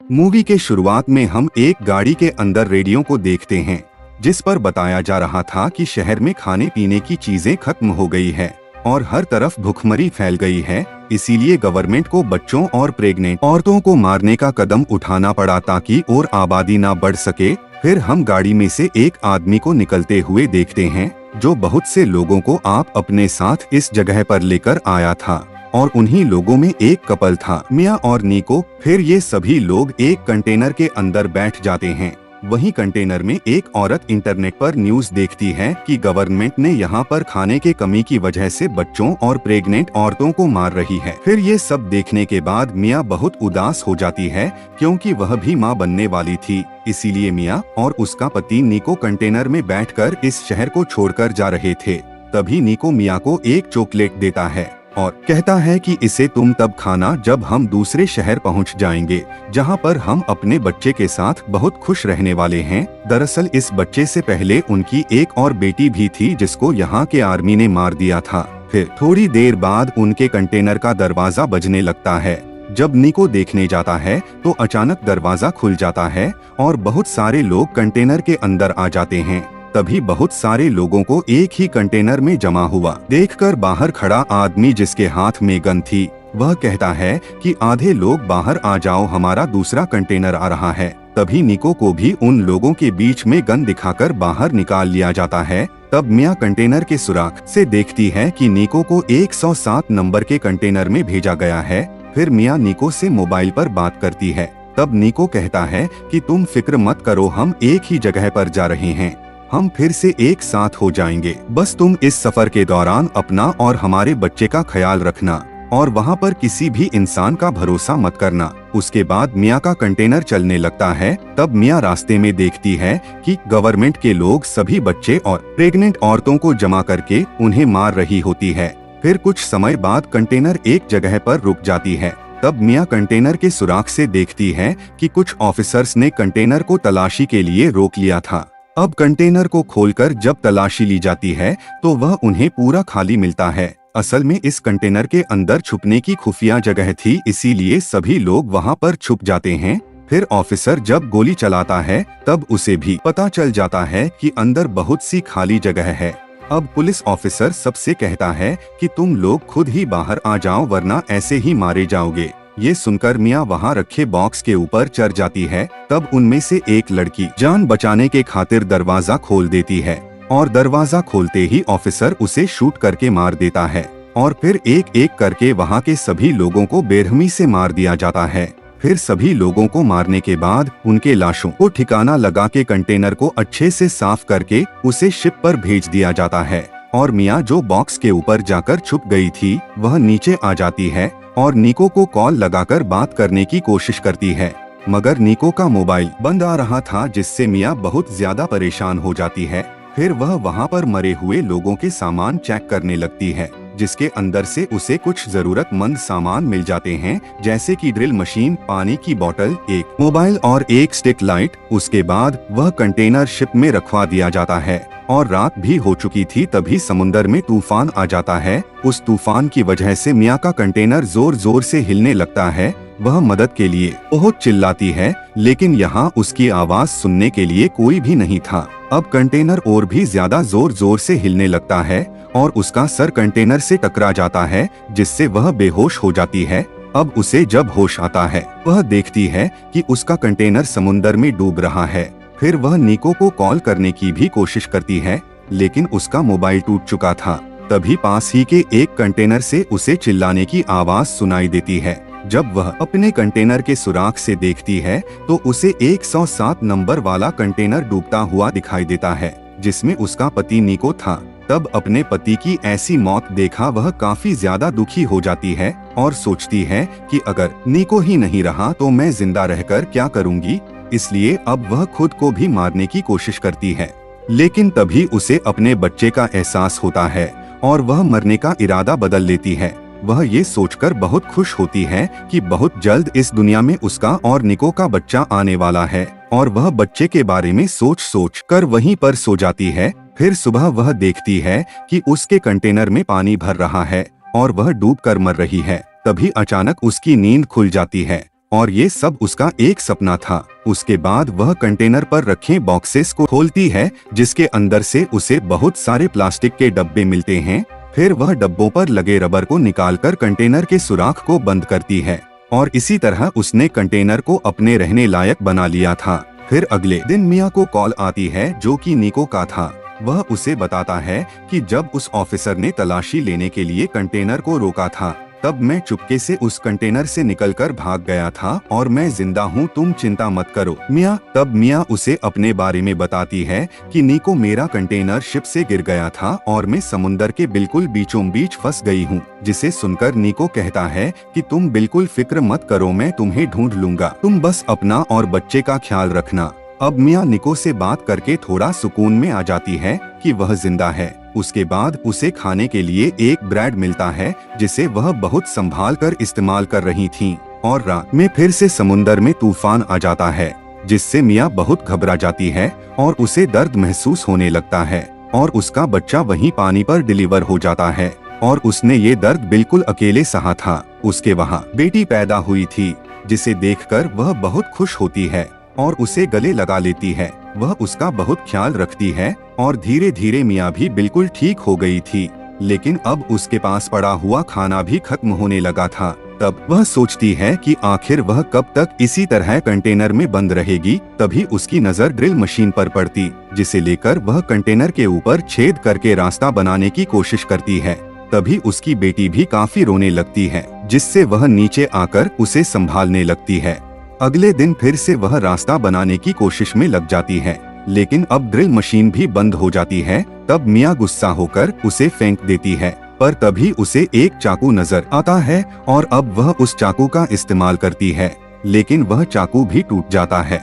Movie के शुरुआत में हम एक गाड़ी के अंदर रेडियो को देखते हैं, जिस पर बताया जा रहा था कि शहर में खाने पीने की चीजें खत्म हो गई है और हर तरफ भुखमरी फैल गई है। इसीलिए गवर्नमेंट को बच्चों और प्रेग्नेंट औरतों को मारने का कदम उठाना पड़ा ताकि और आबादी ना बढ़ सके। फिर हम गाड़ी में से एक आदमी को निकलते हुए देखते हैं, जो बहुत से लोगों को आप अपने साथ इस जगह पर लेकर आया था, और उन्हीं लोगों में एक कपल था, मियाँ और निको। फिर ये सभी लोग एक कंटेनर के अंदर बैठ जाते हैं। वहीं कंटेनर में एक औरत इंटरनेट पर न्यूज देखती है कि गवर्नमेंट ने यहाँ पर खाने के कमी की वजह से बच्चों और प्रेग्नेंट औरतों को मार रही है। फिर ये सब देखने के बाद मियाँ बहुत उदास हो जाती है, क्योंकि वह भी माँ बनने वाली थी। इसीलिए मियाँ और उसका पति निको कंटेनर में बैठकर इस शहर को छोड़कर जा रहे थे। तभी निको मियाँ को एक चॉकलेट देता है और कहता है कि इसे तुम तब खाना जब हम दूसरे शहर पहुंच जाएंगे, जहां पर हम अपने बच्चे के साथ बहुत खुश रहने वाले हैं। दरअसल इस बच्चे से पहले उनकी एक और बेटी भी थी, जिसको यहाँ के आर्मी ने मार दिया था। फिर थोड़ी देर बाद उनके कंटेनर का दरवाजा बजने लगता है। जब निको देखने जाता है तो अचानक दरवाजा खुल जाता है और बहुत सारे लोग कंटेनर के अंदर आ जाते हैं। तभी बहुत सारे लोगों को एक ही कंटेनर में जमा हुआ देखकर बाहर खड़ा आदमी, जिसके हाथ में गन थी, वह कहता है कि आधे लोग बाहर आ जाओ, हमारा दूसरा कंटेनर आ रहा है। तभी निको को भी उन लोगों के बीच में गन दिखाकर बाहर निकाल लिया जाता है। तब मियाँ कंटेनर के सुराख से देखती है कि निको को 107 नंबर के कंटेनर में भेजा गया है। फिर मियाँ निको से मोबाइल पर बात करती है। तब निको कहता है कि तुम फिक्र मत करो, हम एक ही जगह पर जा रहे हैं, हम फिर से एक साथ हो जाएंगे। बस तुम इस सफर के दौरान अपना और हमारे बच्चे का ख्याल रखना और वहाँ पर किसी भी इंसान का भरोसा मत करना। उसके बाद मियाँ का कंटेनर चलने लगता है। तब मियाँ रास्ते में देखती है कि गवर्नमेंट के लोग सभी बच्चे और प्रेग्नेंट औरतों को जमा करके उन्हें मार रही होती है। फिर कुछ समय बाद कंटेनर एक जगह पर रुक जाती है। तब मियाँ कंटेनर के सुराख से देखती है कि कुछ ऑफिसर्स ने कंटेनर को तलाशी के लिए रोक लिया था। अब कंटेनर को खोलकर जब तलाशी ली जाती है तो वह उन्हें पूरा खाली मिलता है। असल में इस कंटेनर के अंदर छुपने की खुफिया जगह थी, इसीलिए सभी लोग वहां पर छुप जाते हैं। फिर ऑफिसर जब गोली चलाता है तब उसे भी पता चल जाता है कि अंदर बहुत सी खाली जगह है। अब पुलिस ऑफिसर सबसे कहता है कि तुम लोग खुद ही बाहर आ जाओ, वरना ऐसे ही मारे जाओगे। ये सुनकर मियाँ वहाँ रखे बॉक्स के ऊपर चढ़ जाती है। तब उनमें से एक लड़की जान बचाने के खातिर दरवाजा खोल देती है और दरवाजा खोलते ही ऑफिसर उसे शूट करके मार देता है और फिर एक एक करके वहाँ के सभी लोगों को बेरहमी से मार दिया जाता है। फिर सभी लोगों को मारने के बाद उनके लाशों को ठिकाना लगा के कंटेनर को अच्छे से साफ करके उसे शिप पर भेज दिया जाता है और मियाँ जो बॉक्स के ऊपर जाकर छुप गई थी वह नीचे आ जाती है और निको को कॉल लगाकर बात करने की कोशिश करती है, मगर निको का मोबाइल बंद आ रहा था, जिससे मियाँ बहुत ज्यादा परेशान हो जाती है। फिर वह वहाँ पर मरे हुए लोगों के सामान चेक करने लगती है, जिसके अंदर से उसे कुछ जरूरतमंद सामान मिल जाते हैं, जैसे कि ड्रिल मशीन, पानी की बोतल, एक मोबाइल और एक स्टिक लाइट। उसके बाद वह कंटेनर शिप में रखवा दिया जाता है और रात भी हो चुकी थी। तभी समुंदर में तूफान आ जाता है। उस तूफान की वजह से मियाँ का कंटेनर जोर जोर से हिलने लगता है। वह मदद के लिए बहुत चिल्लाती है, लेकिन यहाँ उसकी आवाज सुनने के लिए कोई भी नहीं था। अब कंटेनर और भी ज्यादा जोर जोर से हिलने लगता है और उसका सर कंटेनर से टकरा जाता है, जिससे वह बेहोश हो जाती है। अब उसे जब होश आता है वह देखती है कि उसका कंटेनर समुंदर में डूब रहा है। फिर वह निको को कॉल करने की भी कोशिश करती है, लेकिन उसका मोबाइल टूट चुका था। तभी पास ही के एक कंटेनर से उसे चिल्लाने की आवाज सुनाई देती है। जब वह अपने कंटेनर के सुराख से देखती है तो उसे 107 नंबर वाला कंटेनर डूबता हुआ दिखाई देता है, जिसमें उसका पति निको था। तब अपने पति की ऐसी मौत देखा वह काफी ज्यादा दुखी हो जाती है और सोचती है कि अगर निको ही नहीं रहा तो मैं जिंदा रहकर क्या करूंगी। इसलिए अब वह खुद को भी मारने की कोशिश करती है, लेकिन तभी उसे अपने बच्चे का एहसास होता है और वह मरने का इरादा बदल लेती है। वह ये सोचकर बहुत खुश होती है कि बहुत जल्द इस दुनिया में उसका और निको का बच्चा आने वाला है और वह बच्चे के बारे में सोच सोच कर वहीं पर सो जाती है। फिर सुबह वह देखती है कि उसके कंटेनर में पानी भर रहा है और वह डूबकर मर रही है। तभी अचानक उसकी नींद खुल जाती है और ये सब उसका एक सपना था। उसके बाद वह कंटेनर पर रखे बॉक्सेस को खोलती है, जिसके अंदर से उसे बहुत सारे प्लास्टिक के डब्बे मिलते हैं। फिर वह डब्बों पर लगे रबर को निकालकर कंटेनर के सुराख को बंद करती है और इसी तरह उसने कंटेनर को अपने रहने लायक बना लिया था। फिर अगले दिन मिया को कॉल आती है, जो कि निको का था। वह उसे बताता है कि जब उस ऑफिसर ने तलाशी लेने के लिए कंटेनर को रोका था, तब मैं चुपके से उस कंटेनर से निकलकर भाग गया था और मैं जिंदा हूँ, तुम चिंता मत करो मिया। तब मिया उसे अपने बारे में बताती है कि निको, मेरा कंटेनर शिप से गिर गया था और मैं समुंदर के बिल्कुल बीचों बीच फंस गई हूँ। जिसे सुनकर निको कहता है कि तुम बिल्कुल फिक्र मत करो, मैं तुम्हें ढूंढ लूंगा, तुम बस अपना और बच्चे का ख्याल रखना। अब मिया निको से बात करके थोड़ा सुकून में आ जाती है कि वह जिंदा है। उसके बाद उसे खाने के लिए एक ब्रेड मिलता है, जिसे वह बहुत संभाल कर इस्तेमाल कर रही थी। और रात में फिर से समुंदर में तूफान आ जाता है, जिससे मिया बहुत घबरा जाती है और उसे दर्द महसूस होने लगता है और उसका बच्चा वहीं पानी पर डिलीवर हो जाता है और उसने ये दर्द बिल्कुल अकेले सहा था। उसके वहाँ बेटी पैदा हुई थी, जिसे देखकर वह बहुत खुश होती है और उसे गले लगा लेती है। वह उसका बहुत ख्याल रखती है और धीरे धीरे मिया भी बिल्कुल ठीक हो गई थी। लेकिन अब उसके पास पड़ा हुआ खाना भी खत्म होने लगा था। तब वह सोचती है कि आखिर वह कब तक इसी तरह कंटेनर में बंद रहेगी। तभी उसकी नजर ड्रिल मशीन पर पड़ती, जिसे लेकर वह कंटेनर के ऊपर छेद करके रास्ता बनाने की कोशिश करती है। तभी उसकी बेटी भी काफी रोने लगती है, जिससे वह नीचे आकर उसे संभालने लगती है। अगले दिन फिर से वह रास्ता बनाने की कोशिश में लग जाती है, लेकिन अब ड्रिल मशीन भी बंद हो जाती है। तब मिया गुस्सा होकर उसे फेंक देती है, पर तभी उसे एक चाकू नजर आता है और अब वह उस चाकू का इस्तेमाल करती है, लेकिन वह चाकू भी टूट जाता है।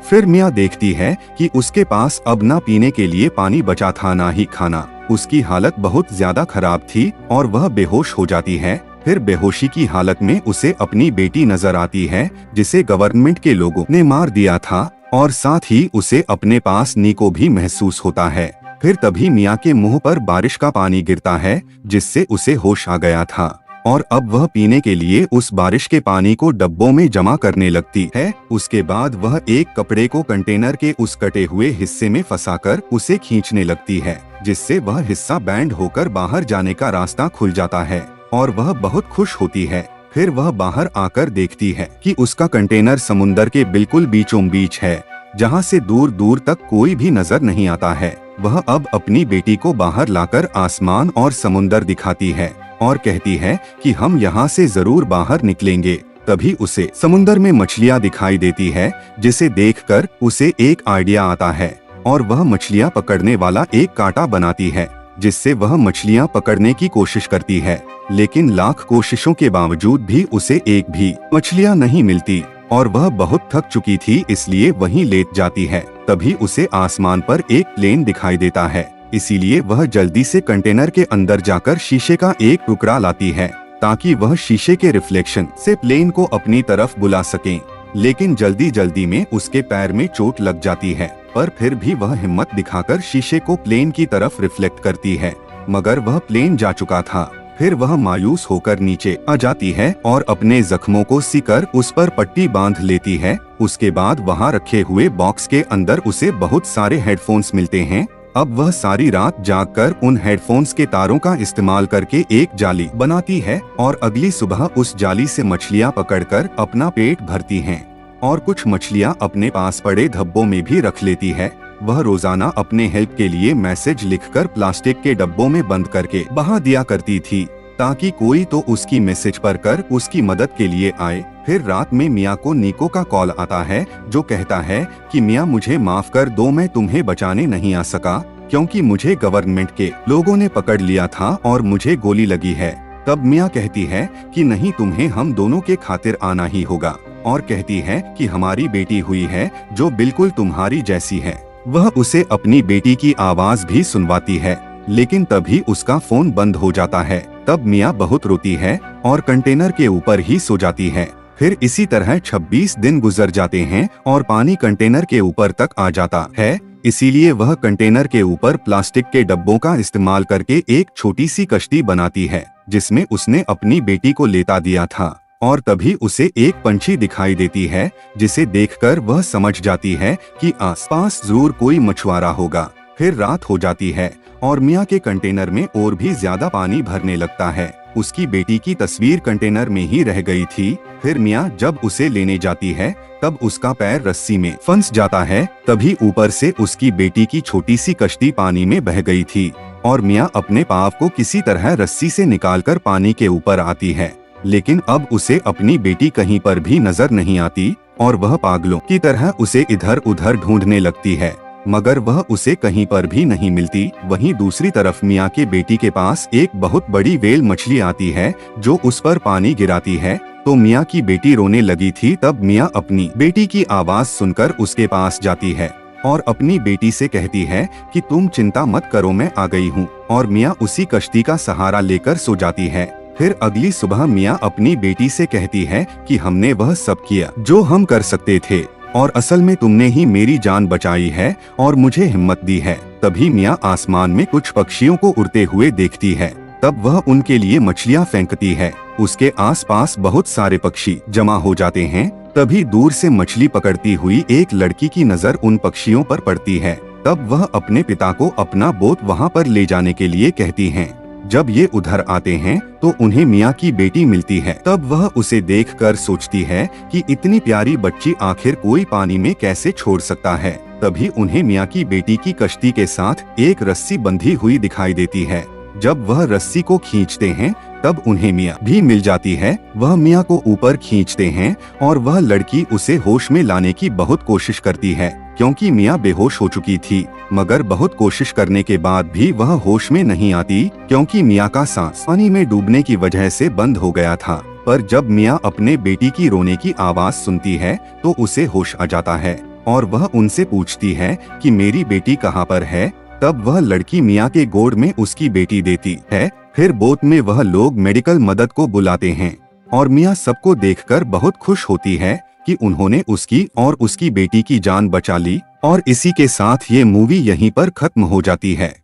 फिर मिया देखती है कि उसके पास अब ना पीने के लिए पानी बचा था, ना ही खाना। उसकी हालत बहुत ज्यादा खराब थी और वह बेहोश हो जाती है। फिर बेहोशी की हालत में उसे अपनी बेटी नजर आती है, जिसे गवर्नमेंट के लोगों ने मार दिया था और साथ ही उसे अपने पास निको भी महसूस होता है। फिर तभी मिया के मुंह पर बारिश का पानी गिरता है, जिससे उसे होश आ गया था और अब वह पीने के लिए उस बारिश के पानी को डब्बों में जमा करने लगती है। उसके बाद वह एक कपड़े को कंटेनर के उस कटे हुए हिस्से में फंसाकर उसे खींचने लगती है, जिससे वह हिस्सा बैंड होकर बाहर जाने का रास्ता खुल जाता है और वह बहुत खुश होती है। फिर वह बाहर आकर देखती है कि उसका कंटेनर समुंदर के बिल्कुल बीचों बीच है, जहां से दूर दूर तक कोई भी नजर नहीं आता है। वह अब अपनी बेटी को बाहर लाकर आसमान और समुंदर दिखाती है और कहती है कि हम यहाँ से जरूर बाहर निकलेंगे। तभी उसे समुंदर में मछलियाँ दिखाई देती है, जिसे देखकर उसे एक आइडिया आता है और वह मछलियाँ पकड़ने वाला एक कांटा बनाती है, जिससे वह मछलियाँ पकड़ने की कोशिश करती है। लेकिन लाख कोशिशों के बावजूद भी उसे एक भी मछलियाँ नहीं मिलती और वह बहुत थक चुकी थी, इसलिए वहीं लेट जाती है। तभी उसे आसमान पर एक प्लेन दिखाई देता है, इसीलिए वह जल्दी से कंटेनर के अंदर जाकर शीशे का एक टुकड़ा लाती है, ताकि वह शीशे के रिफ्लेक्शन से प्लेन को अपनी तरफ बुला सके। लेकिन जल्दी जल्दी में उसके पैर में चोट लग जाती है, पर फिर भी वह हिम्मत दिखाकर शीशे को प्लेन की तरफ रिफ्लेक्ट करती है, मगर वह प्लेन जा चुका था। फिर वह मायूस होकर नीचे आ जाती है और अपने जख्मों को सीकर उस पर पट्टी बांध लेती है। उसके बाद वहाँ रखे हुए बॉक्स के अंदर उसे बहुत सारे हेडफोन्स मिलते हैं। अब वह सारी रात जागकर उन हेडफोन्स के तारों का इस्तेमाल करके एक जाली बनाती है और अगली सुबह उस जाली से मछलियाँ पकड़कर अपना पेट भरती हैं और कुछ मछलियाँ अपने पास पड़े धब्बों में भी रख लेती है। वह रोजाना अपने हेल्प के लिए मैसेज लिखकर प्लास्टिक के डब्बों में बंद करके बहा दिया करती थी, ताकि कोई तो उसकी मैसेज पढ़कर उसकी मदद के लिए आए। फिर रात में मिया को निको का कॉल आता है, जो कहता है कि मिया मुझे माफ कर दो, मैं तुम्हें बचाने नहीं आ सका क्योंकि मुझे गवर्नमेंट के लोगों ने पकड़ लिया था और मुझे गोली लगी है। तब मिया कहती है कि नहीं, तुम्हें हम दोनों के खातिर आना ही होगा और कहती है कि हमारी बेटी हुई है जो बिल्कुल तुम्हारी जैसी है। वह उसे अपनी बेटी की आवाज भी सुनवाती है, लेकिन तभी उसका फोन बंद हो जाता है। तब मिया बहुत रोती है और कंटेनर के ऊपर ही सो जाती है। फिर इसी तरह 26 दिन गुजर जाते हैं और पानी कंटेनर के ऊपर तक आ जाता है। इसीलिए वह कंटेनर के ऊपर प्लास्टिक के डब्बों का इस्तेमाल करके एक छोटी सी कश्ती बनाती है, जिसमें उसने अपनी बेटी को लेटा दिया था। और तभी उसे एक पंछी दिखाई देती है, जिसे देखकर वह समझ जाती है कि आसपास जरूर कोई मछुआरा होगा। फिर रात हो जाती है और मियाँ के कंटेनर में और भी ज्यादा पानी भरने लगता है। उसकी बेटी की तस्वीर कंटेनर में ही रह गई थी। फिर मियाँ जब उसे लेने जाती है तब उसका पैर रस्सी में फंस जाता है। तभी ऊपर से उसकी बेटी की छोटी सी कश्ती पानी में बह गई थी और मियाँ अपने पाँव को किसी तरह रस्सी से निकालकर पानी के ऊपर आती है। लेकिन अब उसे अपनी बेटी कहीं पर भी नजर नहीं आती और वह पागलों की तरह उसे इधर उधर ढूंढने लगती है, मगर वह उसे कहीं पर भी नहीं मिलती। वहीं दूसरी तरफ मियाँ के बेटी के पास एक बहुत बड़ी व्हेल मछली आती है जो उस पर पानी गिराती है। तो मियाँ की बेटी रोने लगी थी। तब मियाँ अपनी बेटी की आवाज सुनकर उसके पास जाती है और अपनी बेटी से कहती है कि तुम चिंता मत करो, मैं आ गई हूँ। और मियाँ उसी कश्ती का सहारा लेकर सो जाती है। फिर अगली सुबह मियाँ अपनी बेटी से कहती है कि हमने वह सब किया जो हम कर सकते थे और असल में तुमने ही मेरी जान बचाई है और मुझे हिम्मत दी है। तभी मियाँ आसमान में कुछ पक्षियों को उड़ते हुए देखती है। तब वह उनके लिए मछलियाँ फेंकती है। उसके आसपास बहुत सारे पक्षी जमा हो जाते हैं। तभी दूर से मछली पकड़ती हुई एक लड़की की नजर उन पक्षियों पर पड़ती है। तब वह अपने पिता को अपना बोट वहाँ पर ले जाने के लिए कहती हैं। जब ये उधर आते हैं तो उन्हें मियाँ की बेटी मिलती है। तब वह उसे देखकर सोचती है कि इतनी प्यारी बच्ची आखिर कोई पानी में कैसे छोड़ सकता है। तभी उन्हें मियाँ की बेटी की कश्ती के साथ एक रस्सी बंधी हुई दिखाई देती है। जब वह रस्सी को खींचते हैं तब उन्हें मियाँ भी मिल जाती है। वह मियाँ को ऊपर खींचते हैं और वह लड़की उसे होश में लाने की बहुत कोशिश करती है, क्योंकि मियाँ बेहोश हो चुकी थी। मगर बहुत कोशिश करने के बाद भी वह होश में नहीं आती, क्योंकि मियाँ का सांस पानी में डूबने की वजह से बंद हो गया था। पर जब मियाँ अपने बेटी की रोने की आवाज सुनती है तो उसे होश आ जाता है और वह उनसे पूछती है कि मेरी बेटी कहाँ पर है। तब वह लड़की मियाँ के गोद में उसकी बेटी देती है। फिर बोट में वह लोग मेडिकल मदद को बुलाते हैं और मियाँ सबको देखकर बहुत खुश होती है कि उन्होंने उसकी और उसकी बेटी की जान बचा ली। और इसी के साथ ये मूवी यहीं पर खत्म हो जाती है।